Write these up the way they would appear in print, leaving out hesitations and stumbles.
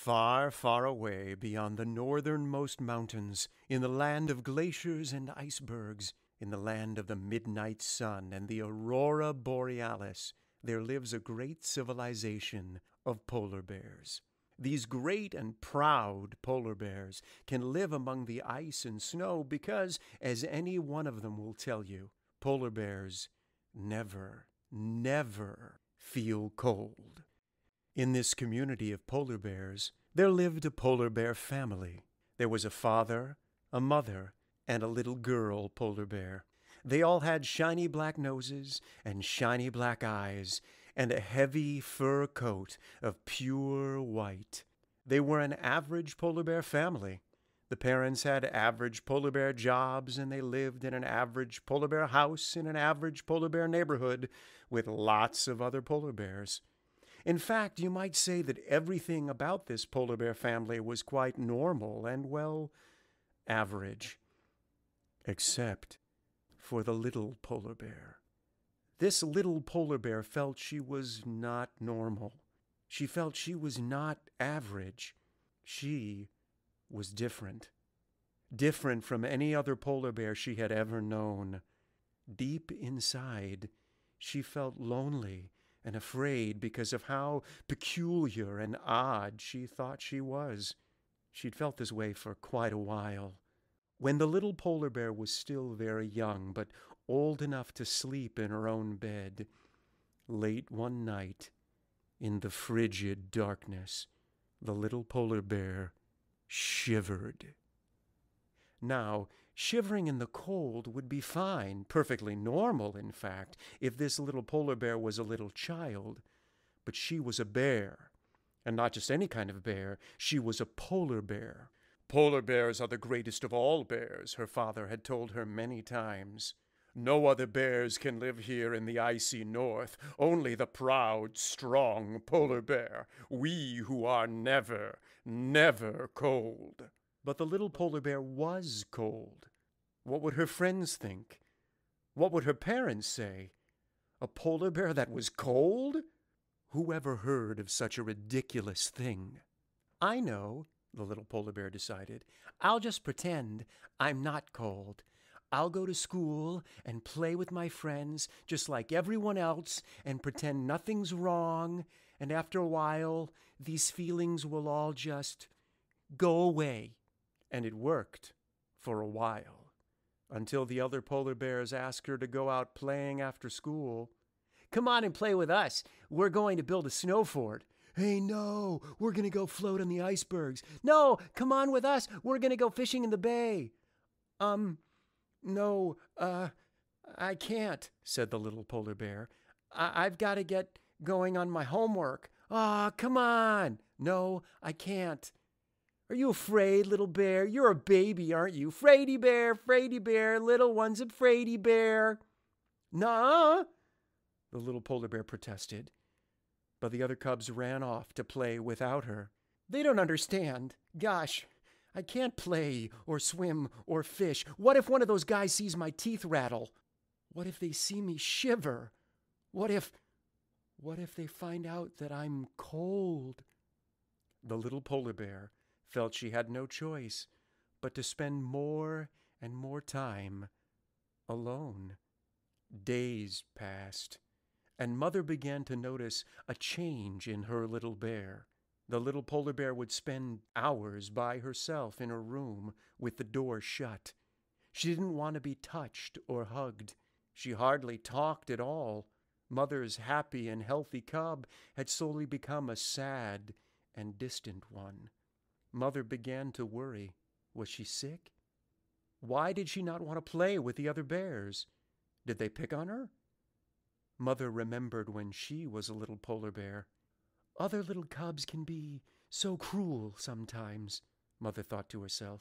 Far, far away beyond the northernmost mountains, in the land of glaciers and icebergs, in the land of the midnight sun and the aurora borealis, there lives a great civilization of polar bears. These great and proud polar bears can live among the ice and snow because, as any one of them will tell you, polar bears never, never feel cold. In this community of polar bears, there lived a polar bear family. There was a father, a mother, and a little girl polar bear. They all had shiny black noses and shiny black eyes and a heavy fur coat of pure white. They were an average polar bear family. The parents had average polar bear jobs, and they lived in an average polar bear house in an average polar bear neighborhood with lots of other polar bears. In fact, you might say that everything about this polar bear family was quite normal and, well, average. Except for the little polar bear. This little polar bear felt she was not normal. She felt she was not average. She was different. Different from any other polar bear she had ever known. Deep inside, she felt lonely and afraid because of how peculiar and odd she thought she was. She'd felt this way for quite a while. When the little polar bear was still very young, but old enough to sleep in her own bed, late one night, in the frigid darkness, the little polar bear shivered. Now, shivering in the cold would be fine, perfectly normal, in fact, if this little polar bear was a little child. But she was a bear, and not just any kind of bear. She was a polar bear. Polar bears are the greatest of all bears, her father had told her many times. No other bears can live here in the icy north, only the proud, strong polar bear, we who are never, never cold. But the little polar bear was cold. What would her friends think? What would her parents say? A polar bear that was cold? Who ever heard of such a ridiculous thing? I know, the little polar bear decided. I'll just pretend I'm not cold. I'll go to school and play with my friends just like everyone else and pretend nothing's wrong, and after a while, these feelings will all just go away. And it worked for a while, until the other polar bears asked her to go out playing after school. Come on and play with us. We're going to build a snow fort. Hey, no, we're going to go float on the icebergs. No, come on with us. We're going to go fishing in the bay. No, I can't, said the little polar bear. I've got to get going on my homework. Ah, come on. No, I can't. Are you afraid, little bear? You're a baby, aren't you? Fraidy bear, little one's a fraidy bear. Nuh-uh, the little polar bear protested. But the other cubs ran off to play without her. They don't understand. Gosh, I can't play or swim or fish. What if one of those guys sees my teeth rattle? What if they see me shiver? What if they find out that I'm cold? The little polar bear felt she had no choice but to spend more and more time alone. Days passed, and Mother began to notice a change in her little bear. The little polar bear would spend hours by herself in her room with the door shut. She didn't want to be touched or hugged. She hardly talked at all. Mother's happy and healthy cub had slowly become a sad and distant one. Mother began to worry. Was she sick? Why did she not want to play with the other bears? Did they pick on her? Mother remembered when she was a little polar bear. Other little cubs can be so cruel sometimes, Mother thought to herself.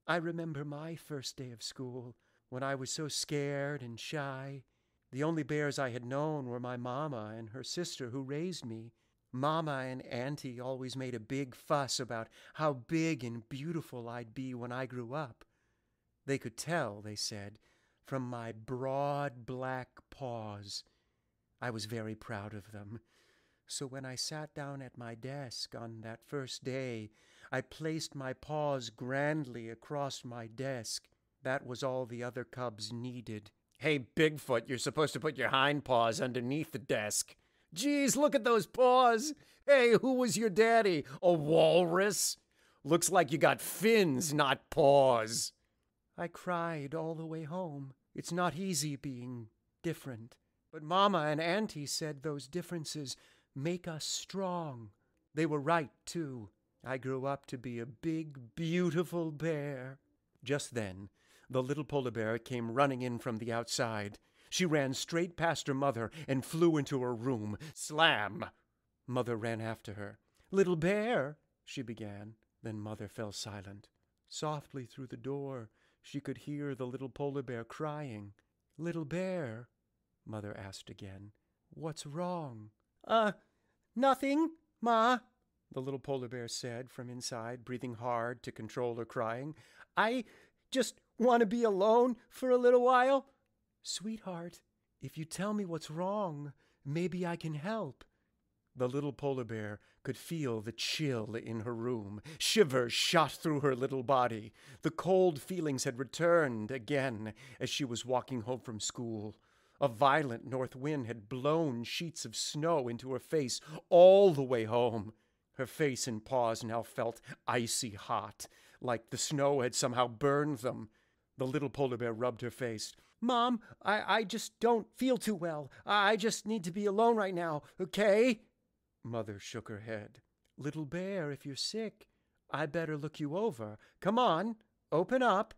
I remember my first day of school, when I was so scared and shy. The only bears I had known were my mama and her sister who raised me. Mama and Auntie always made a big fuss about how big and beautiful I'd be when I grew up. They could tell, they said, from my broad black paws. I was very proud of them. So when I sat down at my desk on that first day, I placed my paws grandly across my desk. That was all the other cubs needed. Hey, Bigfoot, you're supposed to put your hind paws underneath the desk. Geez, look at those paws. Hey, who was your daddy? A walrus? Looks like you got fins, not paws. I cried all the way home. It's not easy being different. But Mama and Auntie said those differences make us strong. They were right, too. I grew up to be a big, beautiful bear. Just then, the little polar bear came running in from the outside. She ran straight past her mother and flew into her room. Slam! Mother ran after her. Little bear, she began. Then Mother fell silent. Softly through the door, she could hear the little polar bear crying. Little bear, Mother asked again. What's wrong? Nothing, Ma, the little polar bear said from inside, breathing hard to control her crying. I just want to be alone for a little while. Sweetheart, if you tell me what's wrong, maybe I can help. The little polar bear could feel the chill in her room. Shivers shot through her little body. The cold feelings had returned again as she was walking home from school. A violent north wind had blown sheets of snow into her face all the way home. Her face and paws now felt icy hot, like the snow had somehow burned them. The little polar bear rubbed her face. Mom, I just don't feel too well. I just need to be alone right now, okay? Mother shook her head. Little bear, if you're sick, I better look you over. Come on, open up.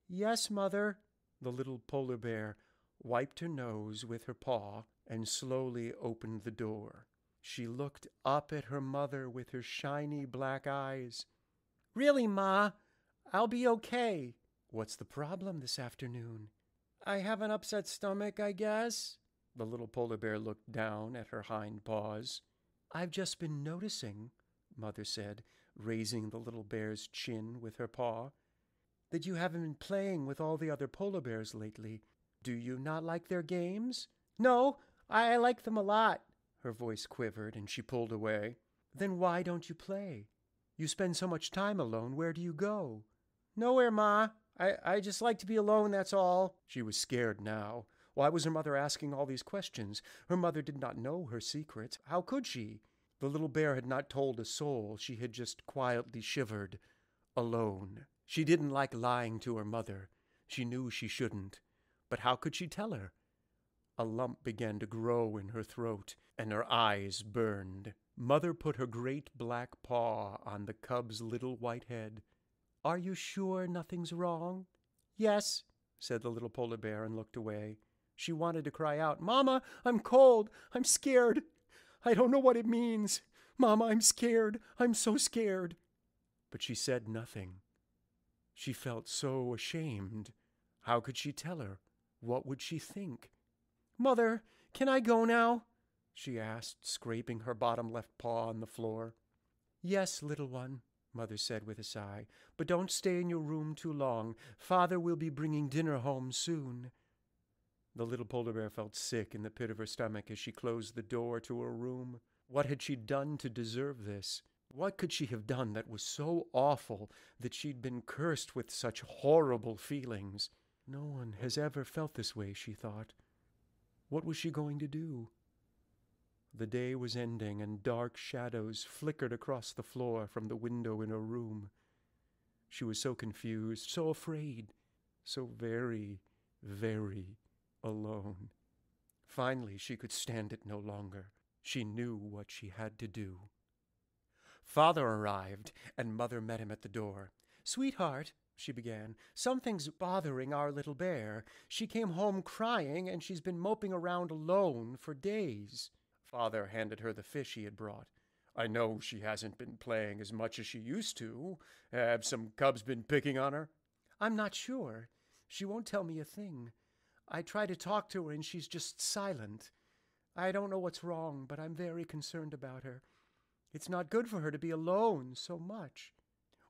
Yes, Mother. The little polar bear wiped her nose with her paw and slowly opened the door. She looked up at her mother with her shiny black eyes. Really, Ma, I'll be okay. What's the problem this afternoon? I have an upset stomach, I guess. The little polar bear looked down at her hind paws. I've just been noticing, Mother said, raising the little bear's chin with her paw, that you haven't been playing with all the other polar bears lately. Do you not like their games? No, I like them a lot. Her voice quivered and she pulled away. Then why don't you play? You spend so much time alone. Where do you go? Nowhere, Ma. I just like to be alone, that's all. She was scared now. Why was her mother asking all these questions? Her mother did not know her secrets. How could she? The little bear had not told a soul. She had just quietly shivered, alone. She didn't like lying to her mother. She knew she shouldn't. But how could she tell her? A lump began to grow in her throat, and her eyes burned. Mother put her great black paw on the cub's little white head. Are you sure nothing's wrong? Yes, said the little polar bear and looked away. She wanted to cry out, Mama, I'm cold. I'm scared. I don't know what it means. Mama, I'm scared. I'm so scared. But she said nothing. She felt so ashamed. How could she tell her? What would she think? Mother, can I go now? She asked, scraping her bottom left paw on the floor. Yes, little one, Mother said with a sigh, but don't stay in your room too long. Father will be bringing dinner home soon. The little polar bear felt sick in the pit of her stomach as she closed the door to her room. What had she done to deserve this? What could she have done that was so awful that she'd been cursed with such horrible feelings? No one has ever felt this way, she thought. What was she going to do? The day was ending, and dark shadows flickered across the floor from the window in her room. She was so confused, so afraid, so very, very alone. Finally, she could stand it no longer. She knew what she had to do. Father arrived, and Mother met him at the door. Sweetheart, she began, something's bothering our little bear. She came home crying, and she's been moping around alone for days. Father handed her the fish he had brought. I know she hasn't been playing as much as she used to. Have some cubs been picking on her? I'm not sure. She won't tell me a thing. I try to talk to her, and she's just silent. I don't know what's wrong, but I'm very concerned about her. It's not good for her to be alone so much.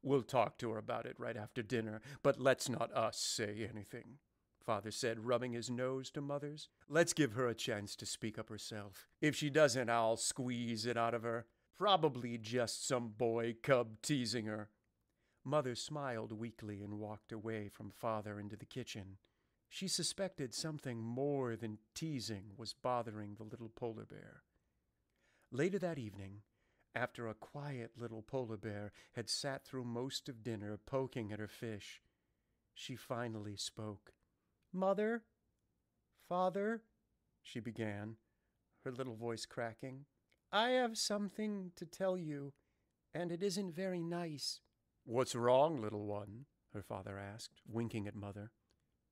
We'll talk to her about it right after dinner, but let's not us say anything. Father said, rubbing his nose to Mother's. Let's give her a chance to speak up herself. If she doesn't, I'll squeeze it out of her. Probably just some boy cub teasing her. Mother smiled weakly and walked away from Father into the kitchen. She suspected something more than teasing was bothering the little polar bear. Later that evening, after a quiet little polar bear had sat through most of dinner poking at her fish, she finally spoke. "Mother, Father," she began, her little voice cracking, "I have something to tell you, and it isn't very nice." "What's wrong, little one?" her father asked, winking at Mother.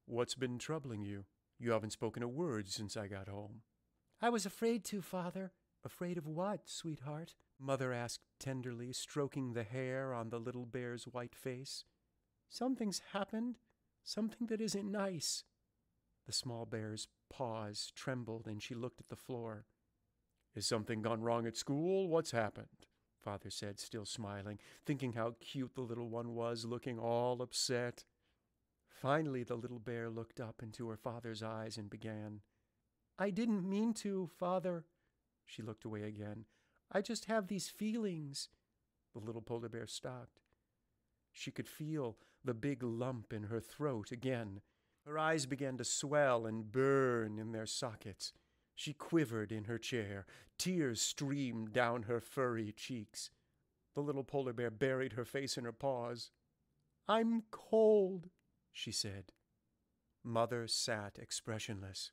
"What's been troubling you? You haven't spoken a word since I got home." "I was afraid to, Father." "Afraid of what, sweetheart?" Mother asked tenderly, stroking the hair on the little bear's white face. "Something's happened, something that isn't nice." The small bear's paws trembled and she looked at the floor. "Has something gone wrong at school? What's happened?" Father said, still smiling, thinking how cute the little one was, looking all upset. Finally, the little bear looked up into her father's eyes and began. "I didn't mean to, Father." She looked away again. "I just have these feelings." The little polar bear stopped. She could feel the big lump in her throat again. Her eyes began to swell and burn in their sockets. She quivered in her chair. Tears streamed down her furry cheeks. The little polar bear buried her face in her paws. "I'm cold," she said. Mother sat expressionless.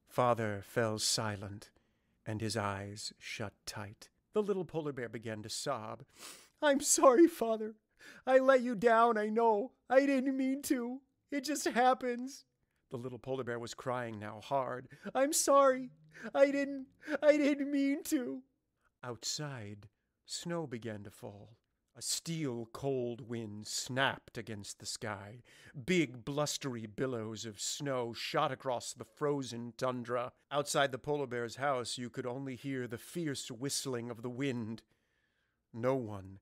Father fell silent, and his eyes shut tight. The little polar bear began to sob. "I'm sorry, Father. I let you down, I know. I didn't mean to. It just happens." The little polar bear was crying now, hard. "I'm sorry. I didn't mean to." Outside, snow began to fall. A steel-cold wind snapped against the sky. Big, blustery billows of snow shot across the frozen tundra. Outside the polar bear's house, you could only hear the fierce whistling of the wind. No one,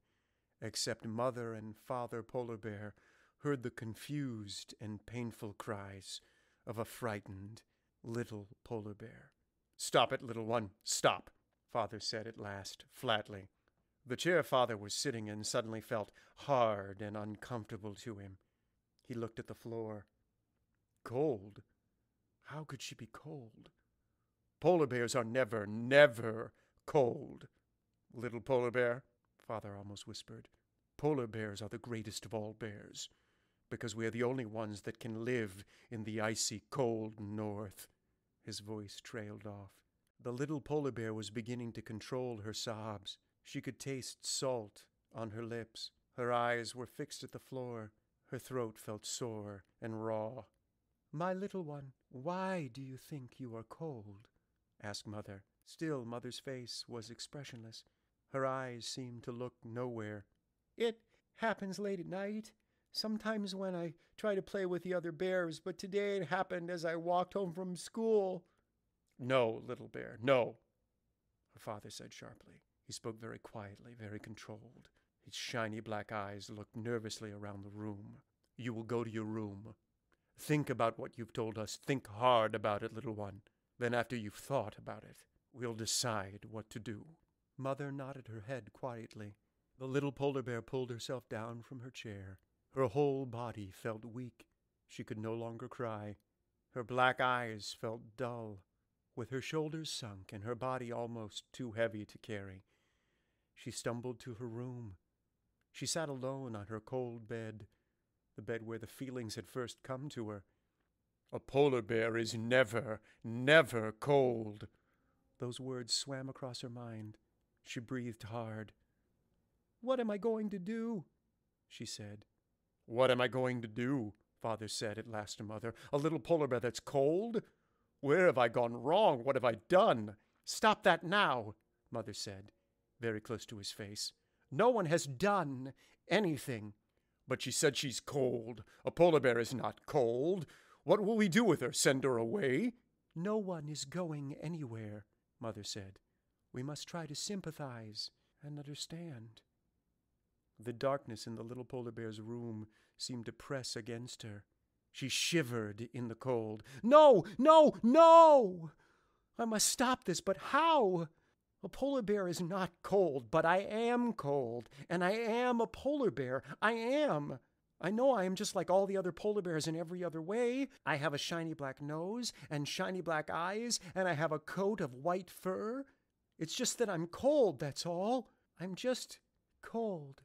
except Mother and Father Polar Bear, heard the confused and painful cries of a frightened little polar bear. "Stop it, little one, stop," Father said at last, flatly. The chair Father was sitting in suddenly felt hard and uncomfortable to him. He looked at the floor. Cold? How could she be cold? Polar bears are never, never cold. "Little polar bear," Father almost whispered, "polar bears are the greatest of all bears, because we are the only ones that can live in the icy cold north." His voice trailed off. The little polar bear was beginning to control her sobs. She could taste salt on her lips. Her eyes were fixed at the floor. Her throat felt sore and raw. "My little one, why do you think you are cold?" asked Mother. Still, Mother's face was expressionless. Her eyes seemed to look nowhere. "It happens late at night. Sometimes when I try to play with the other bears, but today it happened as I walked home from school." "No, little bear, no," her father said sharply. He spoke very quietly, very controlled. His shiny black eyes looked nervously around the room. "You will go to your room. Think about what you've told us. Think hard about it, little one. Then after you've thought about it, we'll decide what to do." Mother nodded her head quietly. The little polar bear pulled herself down from her chair. Her whole body felt weak. She could no longer cry. Her black eyes felt dull. With her shoulders sunk and her body almost too heavy to carry, she stumbled to her room. She sat alone on her cold bed, the bed where the feelings had first come to her. "A polar bear is never, never cold." Those words swam across her mind. She breathed hard. "What am I going to do?" she said. "What am I going to do?" Father said at last to Mother. "A little polar bear that's cold? Where have I gone wrong? What have I done?" "Stop that now," Mother said, very close to his face. "No one has done anything." "But she said she's cold. A polar bear is not cold. What will we do with her? Send her away?" "No one is going anywhere," Mother said. "We must try to sympathize and understand." The darkness in the little polar bear's room seemed to press against her. She shivered in the cold. No, no, no! I must stop this, but how? A polar bear is not cold, but I am cold, and I am a polar bear. I am. I know I am just like all the other polar bears in every other way. I have a shiny black nose and shiny black eyes, and I have a coat of white fur. It's just that I'm cold, that's all. I'm just cold.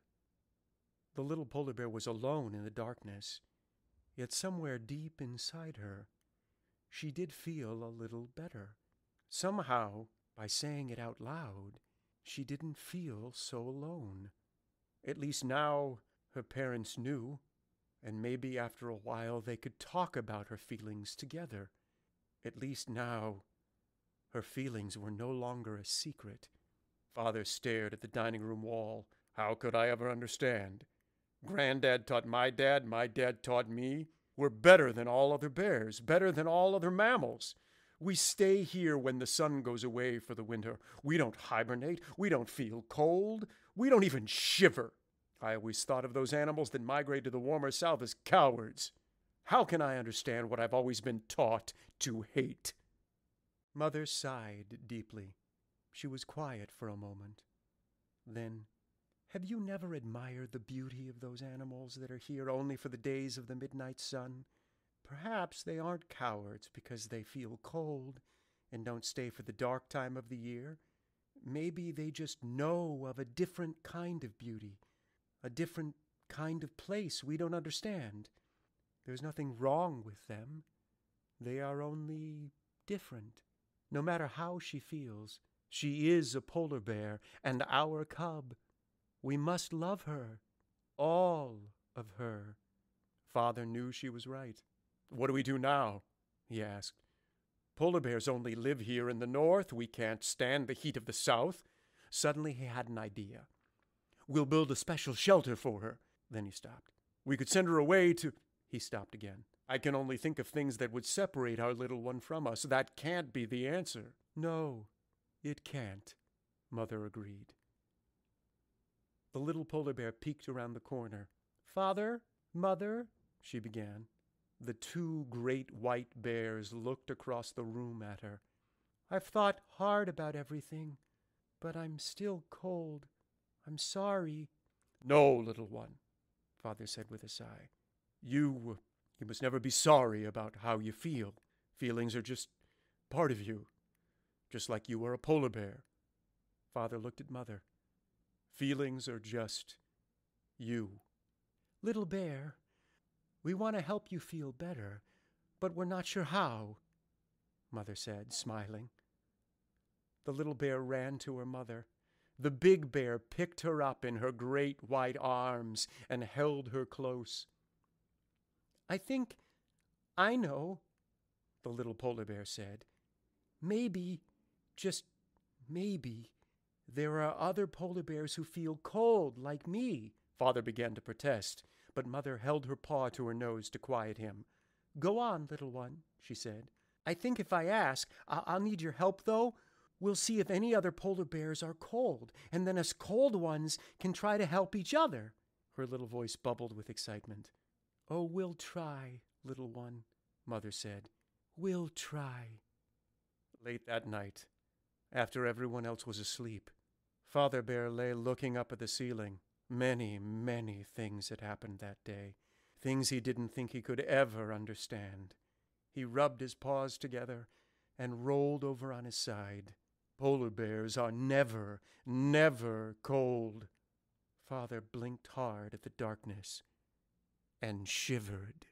The little polar bear was alone in the darkness, yet somewhere deep inside her, she did feel a little better. Somehow, by saying it out loud, she didn't feel so alone. At least now her parents knew, and maybe after a while they could talk about her feelings together. At least now her feelings were no longer a secret. Father stared at the dining room wall. How could I ever understand? Granddad taught my dad taught me. We're better than all other bears, better than all other mammals. We stay here when the sun goes away for the winter. We don't hibernate. We don't feel cold. We don't even shiver. I always thought of those animals that migrate to the warmer south as cowards. How can I understand what I've always been taught to hate? Mother sighed deeply. She was quiet for a moment. Then, have you never admired the beauty of those animals that are here only for the days of the midnight sun? Perhaps they aren't cowards because they feel cold and don't stay for the dark time of the year. Maybe they just know of a different kind of beauty, a different kind of place we don't understand. There's nothing wrong with them. They are only different. No matter how she feels, she is a polar bear and our cub. We must love her, all of her. Father knew she was right. What do we do now? He asked. Polar bears only live here in the north. We can't stand the heat of the south. Suddenly he had an idea. We'll build a special shelter for her. Then he stopped. We could send her away to... He stopped again. I can only think of things that would separate our little one from us. That can't be the answer. No, it can't, Mother agreed. The little polar bear peeked around the corner. Father, Mother, she began. The two great white bears looked across the room at her. I've thought hard about everything, but I'm still cold. I'm sorry. No, little one, Father said with a sigh. You must never be sorry about how you feel. Feelings are just part of you, just like you are a polar bear. Father looked at Mother. Feelings are just you. Little bear, we want to help you feel better, but we're not sure how, Mother said, smiling. The little bear ran to her mother. The big bear picked her up in her great white arms and held her close. I think I know, the little polar bear said. Maybe, just maybe, there are other polar bears who feel cold like me. Father began to protest, but Mother held her paw to her nose to quiet him. Go on, little one, she said. I think if I ask, I'll need your help, though. We'll see if any other polar bears are cold, and then us cold ones can try to help each other. Her little voice bubbled with excitement. Oh, we'll try, little one, Mother said. We'll try. Late that night, after everyone else was asleep, Father Bear lay looking up at the ceiling. Many, many things had happened that day, things he didn't think he could ever understand. He rubbed his paws together and rolled over on his side. Polar bears are never, never cold. Father blinked hard at the darkness and shivered.